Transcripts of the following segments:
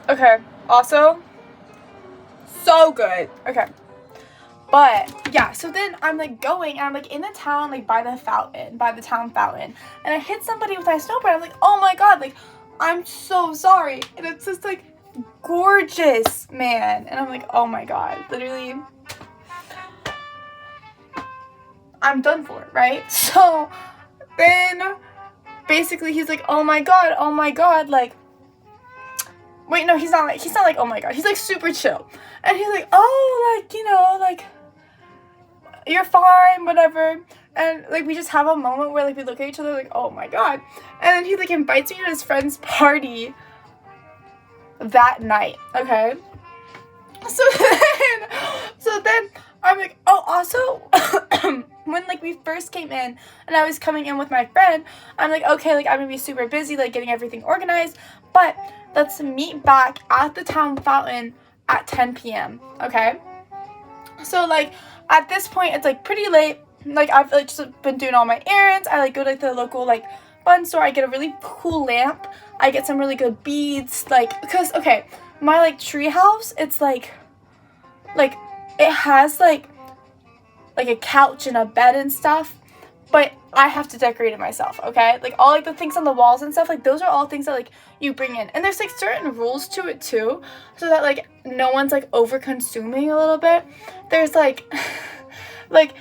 Okay, also, so good. Okay. But, yeah, so then I'm, like, going, and I'm, like, in the town, like, by the town fountain, and I hit somebody with my snowboard. I'm like, oh my god, like, I'm so sorry. And it's just, like, gorgeous, man. And I'm like, oh my god, literally, I'm done for, right? So then basically he's like, oh my god, like, wait, no, he's not like, oh my god, he's like super chill. And he's like, oh, like, you know, like, you're fine, whatever. And like we just have a moment where like we look at each other like, oh my god. And then he like invites me to his friend's party that night, okay? So then I'm like, oh, also, when like we first came in and I was coming in with my friend, I'm like, okay, like I'm gonna be super busy, like getting everything organized, but let's meet back at the town fountain at 10 p.m., okay? So like at this point it's like pretty late, like I've like just been doing all my errands. I like go to like, the local like fun store. I get a really cool lamp. I get some really good beads, like, because okay, my like tree house, it's like it has like a couch and a bed and stuff, but I have to decorate it myself, okay? Like all like the things on the walls and stuff, like those are all things that like you bring in, and there's like certain rules to it too, so that like no one's like over consuming a little bit. There's like like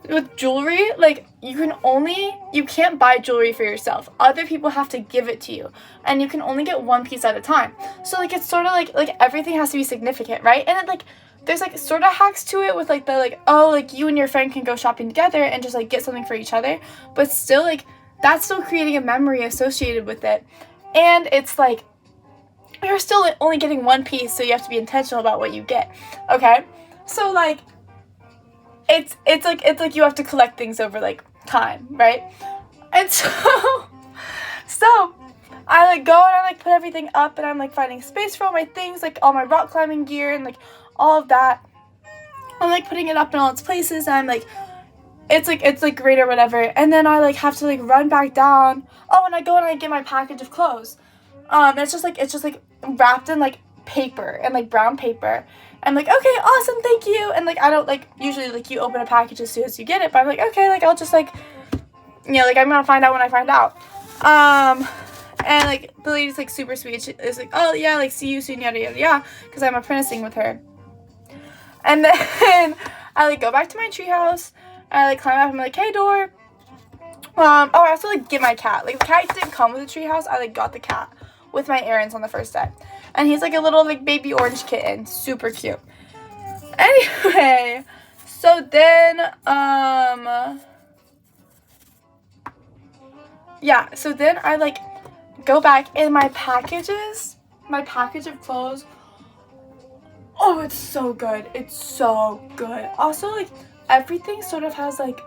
with jewelry, like you can't buy jewelry for yourself. Other people have to give it to you, and you can only get one piece at a time. So like it's sort of like everything has to be significant, right? And then like there's like sort of hacks to it with like the like, oh, like you and your friend can go shopping together and just like get something for each other, but still like that's still creating a memory associated with it. And it's like you're still only getting one piece, so you have to be intentional about what you get, okay? So like it's like you have to collect things over like time, right? And so I like go and I like put everything up, and I'm like finding space for all my things, like all my rock climbing gear and like all of that. I'm like putting it up in all its places, and I'm like it's like great or whatever. And then I like have to like run back down. Oh, and I go and I get my package of clothes. It's just like wrapped in like paper and like brown paper. I'm like, okay, awesome, thank you. And like I don't like usually like you open a package as soon as you get it, but I'm like, okay, like I'll just like, you know, like I'm gonna find out when I find out. And like the lady's like super sweet. She is like, oh yeah, like see you soon, yada yada yada, because I'm apprenticing with her. And then I like go back to my treehouse. I like climb up. I'm like, hey door. I also like get my cat. Like the cat didn't come with the treehouse. I like got the cat with my errands on the first day, and he's like a little like baby orange kitten, super cute. Anyway, so then yeah, so then I like go back in my package of clothes. Oh, it's so good. It's so good. Also, like, everything sort of has, like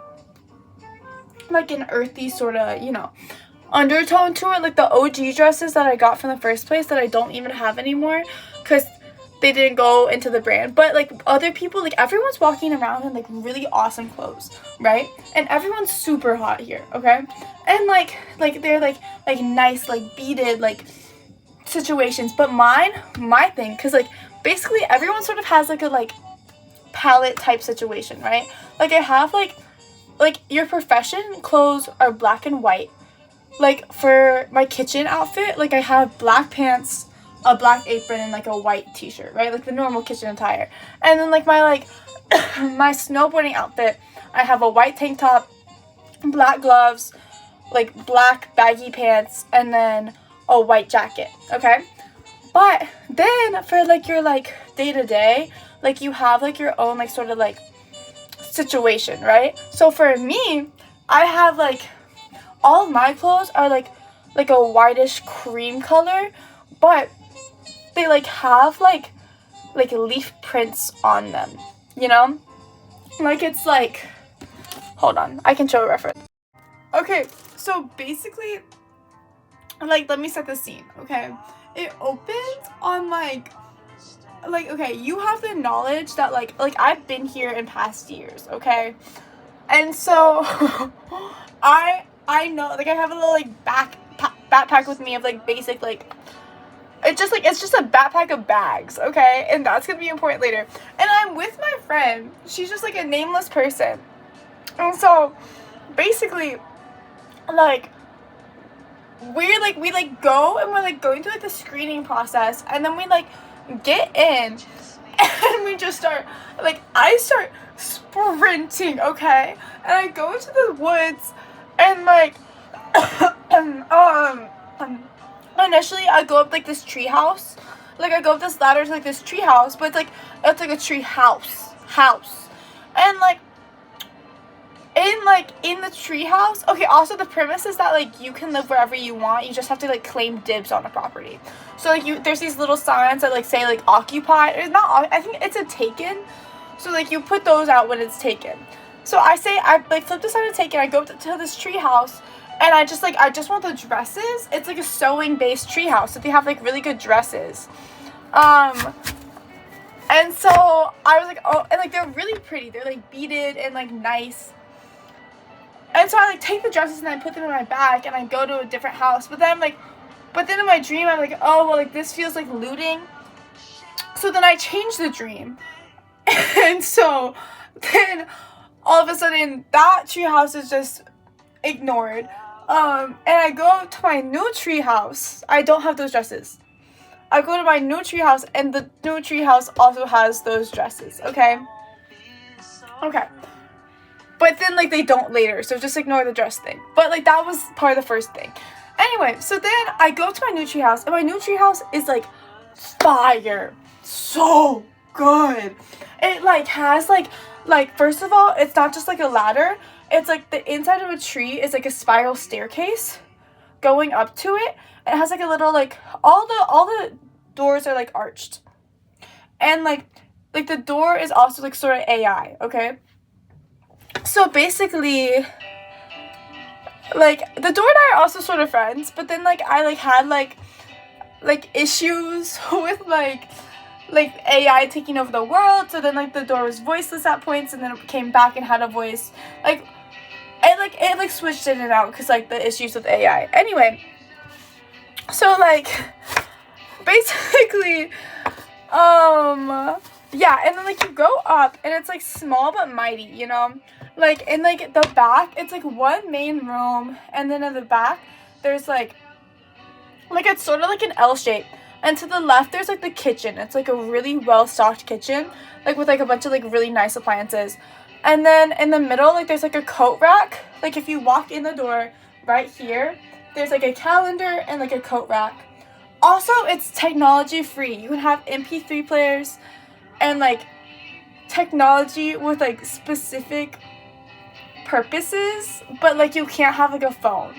an earthy sort of, you know, undertone to it. Like, the OG dresses that I got from the first place that I don't even have anymore because they didn't go into the brand. But, like, other people, like, everyone's walking around in, like, really awesome clothes, right? And everyone's super hot here, okay? And, like they're, like nice, like, beaded, like, situations. But my thing, because, like, basically everyone sort of has like a like palette type situation, right? Like I have like your profession clothes are black and white. Like for my kitchen outfit, like I have black pants, a black apron, and like a white t-shirt, right? Like the normal kitchen attire. And then like my my snowboarding outfit, I have a white tank top, black gloves, like black baggy pants, and then a white jacket, okay? But then for like your like day-to-day, like you have like your own like sort of like situation, right? So for me, I have like all of my clothes are like a whitish cream color, but they like have like leaf prints on them, you know? Like it's like, hold on, I can show a reference. Okay, so basically, like let me set the scene, okay? It opens on like okay, you have the knowledge that like I've been here in past years, okay? And so I know, like I have a little like backpack with me of like basic like it's just a backpack of bags, okay? And that's gonna be important later. And I'm with my friend. She's just like a nameless person. And so basically, like, we go and we're like going through like the screening process, and then we like get in and we just start, like, I start sprinting, okay? And I go into the woods and like initially I go up like this tree house. Like I go up this ladder to like this tree house, but it's like a tree house. And like in the tree house, okay, also the premise is that like you can live wherever you want. You just have to like claim dibs on a property. So like there's these little signs that like say like occupied. It's not, I think it's a taken. So like you put those out when it's taken. So I like flip the sign to taken. I go up to this tree house. And I just want the dresses. It's like a sewing based treehouse, so they have like really good dresses. And so I was like, oh, and like they're really pretty. They're like beaded and like nice. And so I like take the dresses and I put them in my bag and I go to a different house. But then in my dream I'm like, oh well, like this feels like looting. So then I change the dream. And so then all of a sudden that treehouse is just ignored. And I go to my new tree house. I don't have those dresses. I go to my new tree house, and the new tree house also has those dresses, okay? Okay. But then, like, they don't later, so just ignore the dress thing. But, like, that was part of the first thing. Anyway, so then I go to my new tree house, and my new tree house is, like, fire. So good. It, like, has, like, first of all, it's not just, like, a ladder. It's like the inside of a tree is like a spiral staircase going up to it. It has like a little like all the doors are like arched. And like the door is also like sort of AI, okay? So basically like the door and I are also sort of friends, but then like I like had like issues with like AI taking over the world. So then like the door was voiceless at points, and then it came back and had a voice. Like it switched in and out because like the issues with AI. Anyway, so like basically yeah, and then like you go up and it's like small but mighty, you know? Like in like the back, it's like one main room, and then in the back there's like it's sort of like an L shape. And to the left there's like the kitchen. It's like a really well stocked kitchen, like with like a bunch of like really nice appliances. And then in the middle, like, there's, like, a coat rack. Like, if you walk in the door right here, there's, like, a calendar and, like, a coat rack. Also, it's technology-free. You can have MP3 players and, like, technology with, like, specific purposes. But, like, you can't have, like, a phone.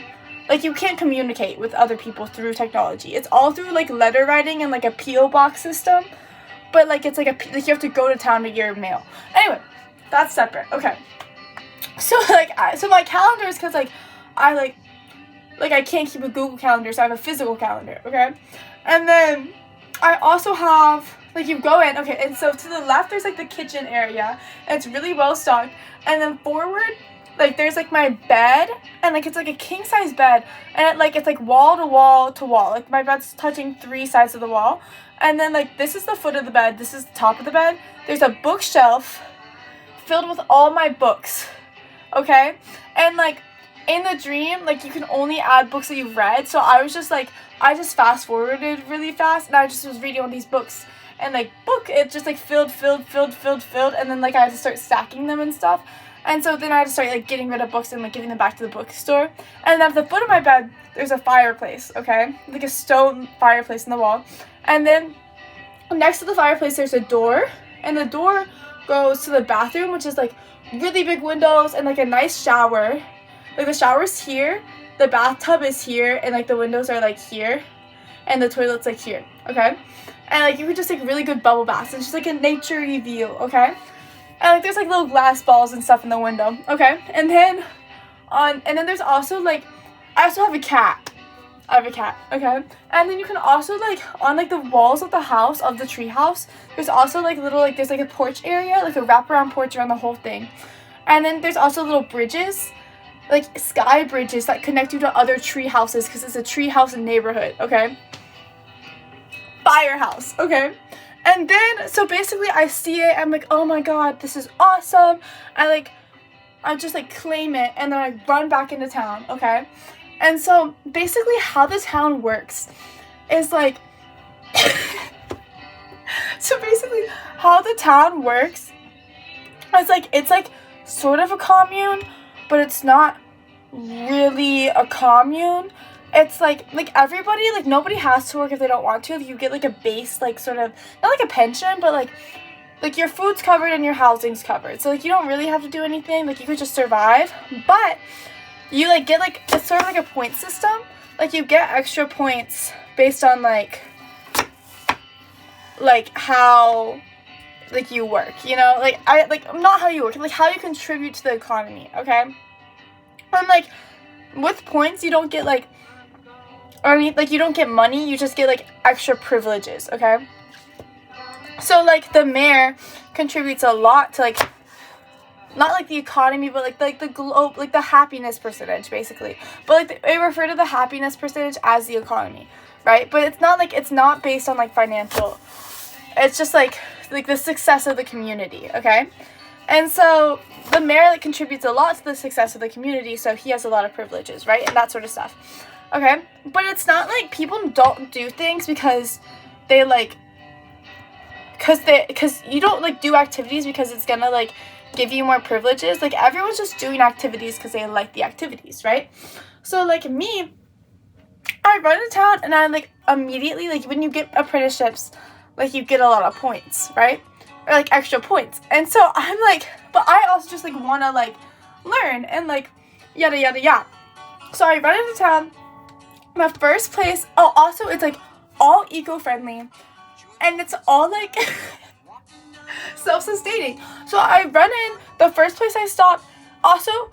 Like, you can't communicate with other people through technology. It's all through, like, letter writing and, like, a P.O. box system. But, like, it's, like, you have to go to town to get your mail. Anyway. That's separate. Okay. So, like, so my calendar is because, like, I can't keep a Google calendar, so I have a physical calendar, okay? And then I also have, like, you go in, okay, and so to the left, there's, like, the kitchen area, and it's really well stocked. And then forward, like, there's, like, my bed, and, like, it's, like, a king-size bed, and, it's, like, wall to wall to wall. Like, my bed's touching 3 sides of the wall. And then, like, this is the foot of the bed, this is the top of the bed. There's a bookshelf filled with all my books, okay? And, like, in the dream, like, you can only add books that you've read, so I was just, like, I just fast-forwarded really fast, and I just was reading all these books, and, like, it just, like, filled, and then, like, I had to start stacking them and stuff, and so then I had to start, like, getting rid of books and, like, giving them back to the bookstore. And then at the foot of my bed, there's a fireplace, okay? Like, a stone fireplace in the wall, and then next to the fireplace, there's a door, and the door goes to the bathroom, which is like really big windows and like a nice shower. Like the shower's here, the bathtub is here, and like the windows are like here, and the toilet's like here, okay? And like you could just like really good bubble baths. It's just like a nature-y view, okay? And like there's like little glass balls and stuff in the window, okay? And then there's also like I also have a cat. I have a cat, okay? And then you can also, like, on, like, the walls of the house, of the tree house, there's also, like, little, like, there's, like, a porch area, like, a wraparound porch around the whole thing. And then there's also little bridges, like, sky bridges that connect you to other tree houses, because it's a tree house neighborhood, okay? firehouse, okay? And then, so basically I see it, I'm like, oh my god, this is awesome. I just like claim it, and then I run back into town, okay? And so basically how the town works is like, so basically how the town works is like, it's like sort of a commune, but it's not really a commune. It's like everybody, like nobody has to work if they don't want to. You get like a base, like sort of, not like a pension, but like your food's covered and your housing's covered. So like you don't really have to do anything. Like you could just survive. But you like get like, it's sort of like a point system. Like you get extra points based on like how like you work, you know? Like not how you work, like how you contribute to the economy, okay? And like with points you don't get like, or like you don't get money, you just get like extra privileges, okay? So like the mayor contributes a lot to like, not like the economy, but like the globe, like the happiness percentage basically. But like they refer to the happiness percentage as the economy, right? But it's not based on like financial. It's just like the success of the community, okay? And so the mayor like contributes a lot to the success of the community, so he has a lot of privileges, right? And that sort of stuff. Okay? But it's not like people don't do things because they like, because you don't like do activities because it's gonna like give you more privileges. Like everyone's just doing activities because they like the activities, right? So like me, I run into town and I like immediately, like when you get apprenticeships, like you get a lot of points, right? Or like extra points. And so I'm like, but I also just like want to like learn and like yada yada yada. So I run into town. My first place, oh, also it's like all eco-friendly and it's all like self-sustaining. So I run in, the first place I stop, also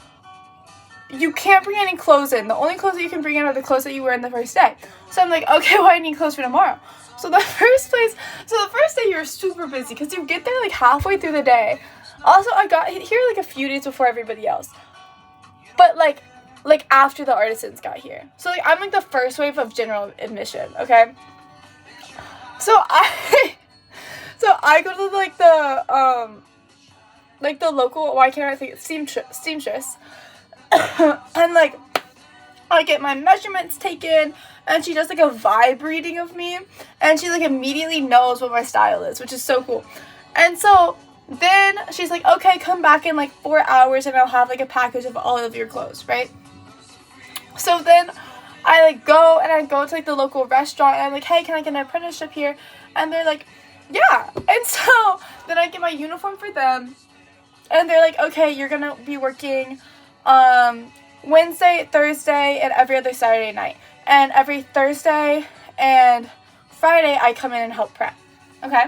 you can't bring any clothes in. The only clothes that you can bring in are the clothes that you wear in the first day. So I'm like, okay, well I need clothes for tomorrow. So the first day you're super busy because you get there like halfway through the day. Also, I got here like a few days before everybody else. But like after the artisans got here. So like I'm like the first wave of general admission, okay? So I go to like the local, why can't I think, seamstress. And like I get my measurements taken and she does like a vibe reading of me and she like immediately knows what my style is, which is so cool. And so then she's like, okay, come back in like 4 hours and I'll have like a package of all of your clothes, right? So then I like go to like the local restaurant and I'm like, hey, can I get an apprenticeship here? And they're like, yeah. And so then I get my uniform for them and they're like, okay, you're gonna be working Wednesday, Thursday, and every other Saturday night. And every Thursday and Friday I come in and help prep. Okay?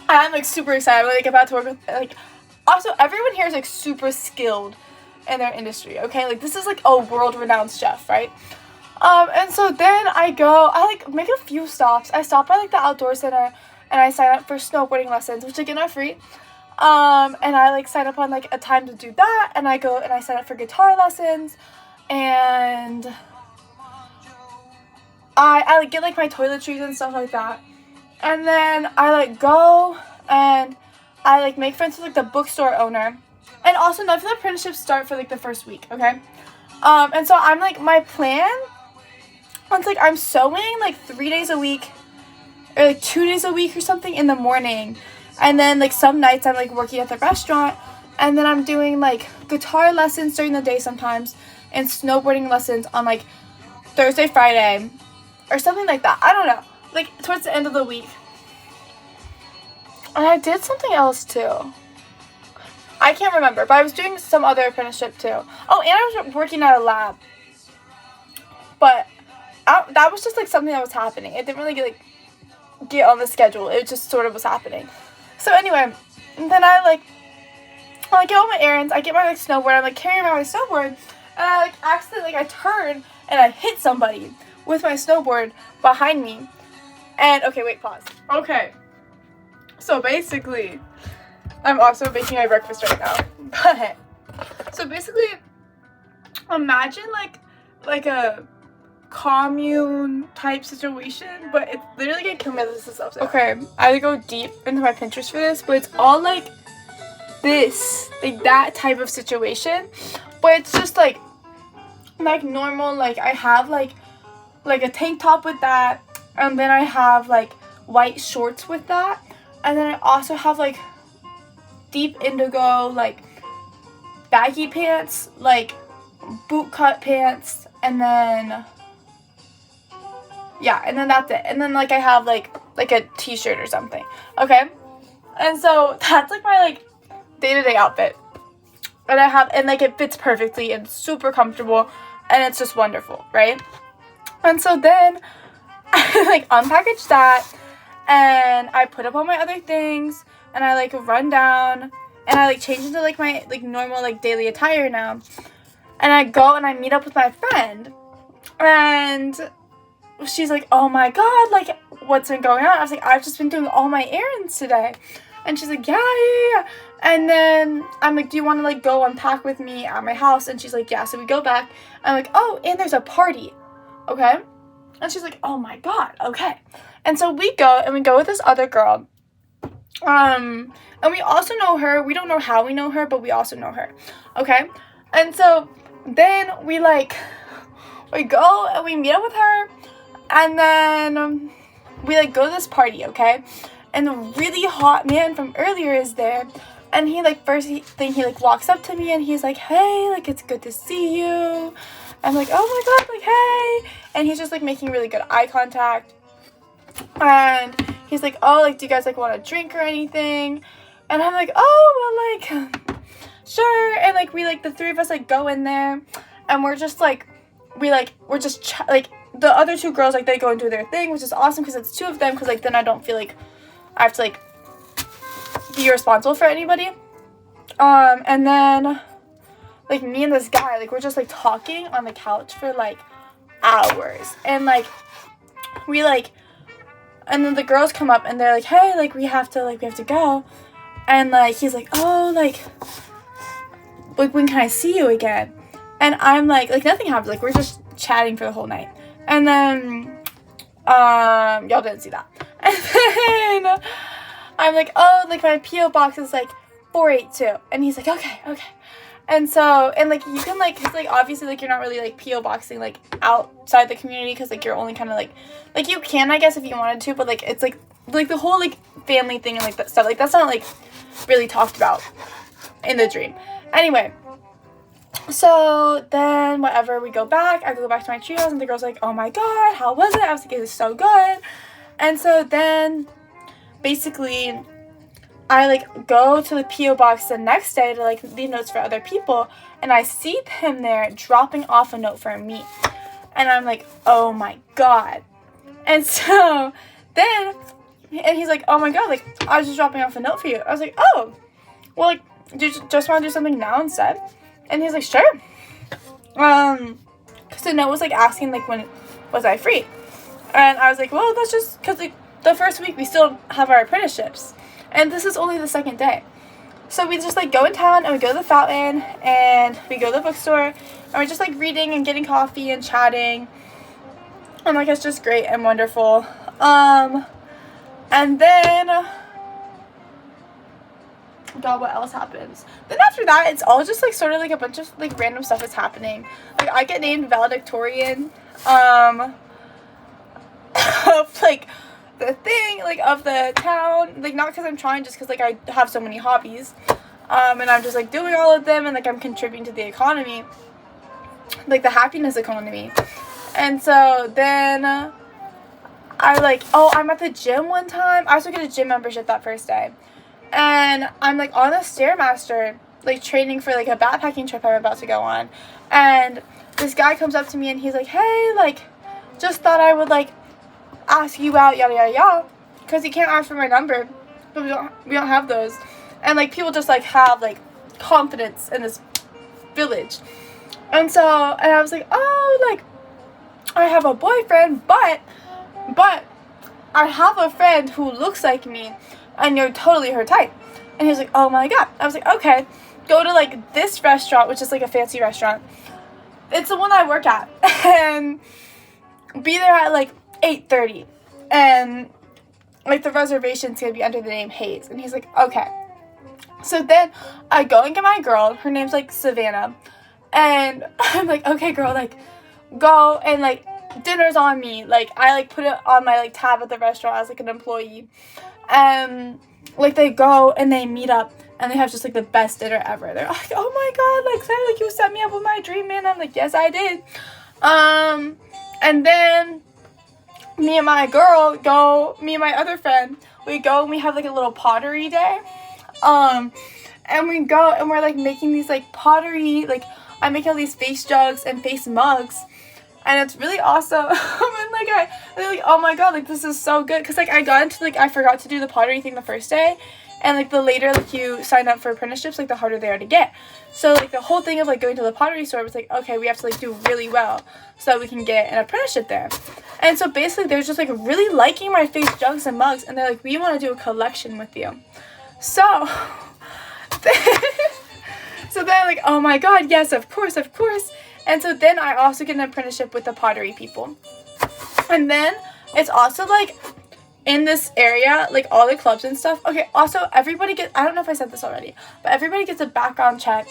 I'm like super excited. I'm like about to work with like, also everyone here is like super skilled in their industry, okay? Like this is like a world-renowned chef, right? And so then I like make a few stops. I stop by like the outdoor center and I sign up for snowboarding lessons, which again are free. And I like sign up on like a time to do that, and I go and I sign up for guitar lessons, and I like get like my toiletries and stuff like that. And then I like go and I like make friends with like the bookstore owner. And also none of the apprenticeships start for like the first week, okay? And so I'm like, my plan, it's like I'm sewing like 3 days a week or like 2 days a week or something in the morning. And then like some nights I'm like working at the restaurant, and then I'm doing like guitar lessons during the day sometimes and snowboarding lessons on like Thursday, Friday or something like that. I don't know. Like towards the end of the week. And I did something else too. I can't remember, but I was doing some other apprenticeship too. Oh, and I was working at a lab. But that was just like something that was happening. It didn't really get on the schedule. It just sort of was happening. So anyway, then I get all my errands. I get my like snowboard. I'm like carrying around my snowboard, and I like accidentally I turn and I hit somebody with my snowboard behind me. And okay, wait, pause. Okay, so basically, I'm also making my breakfast right now. But so basically, imagine like a commune type situation, but it's literally gonna kill me that this is upside down. Okay, I would go deep into my Pinterest for this, but it's all like this, like that type of situation, but it's just like normal. Like I have like a tank top with that, and then I have like white shorts with that, and then I also have like deep indigo like baggy pants, like boot cut pants, and then yeah, and then that's it. And then like I have like a t-shirt or something. Okay, and so that's like my like day-to-day outfit, and I have, and like it fits perfectly and super comfortable, and it's just wonderful, right? And so then I like unpackage that, and I put up all my other things, and I like run down, and I like change into like my like normal like daily attire now, and I go and I meet up with my friend, and she's like, oh my god, like what's been going on? I was like, I've just been doing all my errands today. And she's like, yeah. And then I'm like, do you want to like go unpack with me at my house? And she's like, yeah. So we go back. I'm like, oh, and there's a party. Okay. And she's like, oh my god, okay. And so we go with this other girl. And we also know her. We don't know how we know her, but we also know her. Okay. And so then we go and we meet up with her, and then we like go to this party, okay? And the really hot man from earlier is there, and he like first thing he like walks up to me and he's like, hey, like it's good to see you. I'm like, oh my god, like hey. And he's just like making really good eye contact, and he's like, oh, like do you guys like want a drink or anything? And I'm like, oh well, like sure. And like we like the three of us like go in there, and we're just like we're just like the other two girls like they go and do their thing, which is awesome because it's two of them, because like then I don't feel like I have to like be responsible for anybody. And then like me and this guy, like we're just like talking on the couch for like hours, and like we like, and then the girls come up and they're like, hey, like we have to go. And like he's like, oh, like when can I see you again? And I'm like nothing happened, like we're just chatting for the whole night. And then y'all didn't see that. And then I'm like, oh, like my P.O. box is like 482. And he's like, okay. And so, and like you can like, cause like obviously like you're not really like P.O. boxing like outside the community, because like you're only kind of like you can, I guess, if you wanted to, but like it's like the whole like family thing and like that stuff, like that's not like really talked about in the dream. Anyway, so then whatever, we go back, I go back to my trios, and the girl's like, oh my god, how was it? I was like, it was so good. And so then basically I like go to the P.O. box the next day to like leave notes for other people, and I see him there dropping off a note for me, and I'm like, oh my god. And so then, and he's like, oh my god, like I was just dropping off a note for you. I was like, oh, well, like do you just want to do something now instead? And he's like, sure. Because the note was like asking like when was I free, and I was like, well, that's just because like the first week we still have our apprenticeships, and this is only the second day. So we just like go in town, and we go to the fountain, and we go to the bookstore, and we're just like reading and getting coffee and chatting, and like it's just great and wonderful. And then god, what else happens? Then after that, it's all just like sort of like a bunch of like random stuff is happening. Like I get named valedictorian of like the thing, like of the town, like not because I'm trying, just because like I have so many hobbies, and I'm just like doing all of them, and like I'm contributing to the economy, like the happiness economy. And so then I like, oh, I'm at the gym one time. I also get a gym membership that first day, and I'm like on a Stairmaster, like training for like a backpacking trip I'm about to go on, and this guy comes up to me and he's like, hey, like just thought I would like ask you out, yada yada yada, because he can't ask for my number, but we don't have those, and like people just like have like confidence in this village. And so, and I was like, oh, like I have a boyfriend, but I have a friend who looks like me, and you're totally her type. And he's like, oh my god. I was like, okay, go to like this restaurant, which is like a fancy restaurant. It's the one I work at. And be there at like 8:30, and like the reservation's gonna be under the name Hayes. And he's like, okay. So then I go and get my girl. Her name's like Savannah, and I'm like, okay, girl, like go, and like dinner's on me. Like I like put it on my like tab at the restaurant as like an employee. Like they go and they meet up and they have just like the best dinner ever. They're like, oh my god, like Claire, like you set me up with my dream man. I'm like, yes, I did. And then me and my other friend, we go and we have like a little pottery day. And we go and we're like making these like pottery, like I make all these face jugs and face mugs, and it's really awesome. And like they're like, oh my god, like this is so good, because like I got into like, I forgot to do the pottery thing the first day, and like the later like you sign up for apprenticeships, like the harder they are to get. So like the whole thing of like going to the pottery store was like, okay, we have to like do really well so that we can get an apprenticeship there. And so basically they're just like really liking my face jugs and mugs, and they're like, we want to do a collection with you. So so then I'm like, oh my god, yes, of course. And so then I also get an apprenticeship with the pottery people. And then it's also like in this area, like all the clubs and stuff. Okay, also everybody gets, I don't know if I said this already, but everybody gets a background check.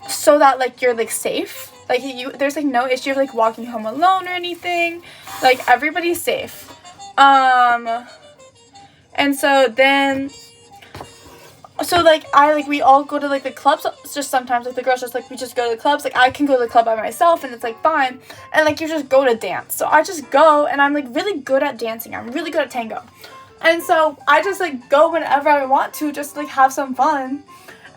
So that like you're like safe. Like there's like no issue of like walking home alone or anything. Like everybody's safe. And so then, so like we all go to like the clubs just sometimes, like the girls just like, we just go to the clubs. Like I can go to the club by myself and it's like fine, and like you just go to dance. So I just go, and I'm like really good at dancing. I'm really good at tango, and so I just like go whenever I want to, just like have some fun,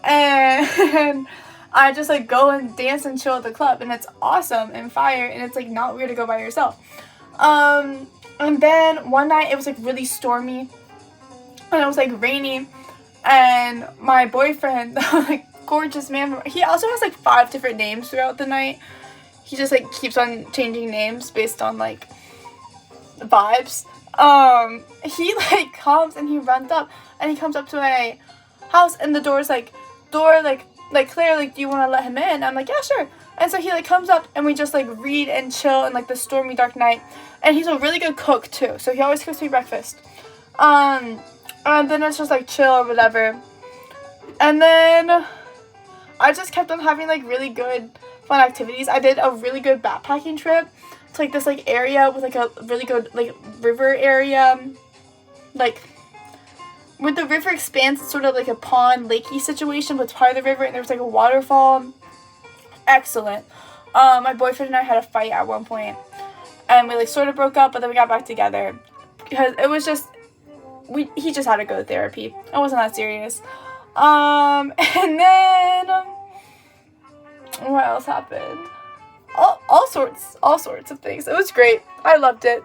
and I just like go and dance and chill at the club, and it's awesome and fire, and it's like not weird to go by yourself. And then one night it was like really stormy, and it was like rainy, and my boyfriend, like gorgeous man, he also has like 5 different names throughout the night. He just like keeps on changing names based on like vibes. He like comes and he runs up, and he comes up to my house, and the door's like, Claire, like, do you want to let him in? I'm like, yeah, sure. And so he like comes up, and we just like read and chill in like the stormy dark night. And he's a really good cook too, so he always cooks me breakfast. And then it's just like chill or whatever. And then I just kept on having like really good fun activities. I did a really good backpacking trip to like this like area with like a really good like river area. Like where the river expands, it's sort of like a pond, lakey situation, but it's part of the river, and there was like a waterfall. Excellent. My boyfriend and I had a fight at one point, and we like sort of broke up, but then we got back together because it was just he just had to go to therapy. It wasn't that serious. And then what else happened? All sorts of things. It was great. I loved it.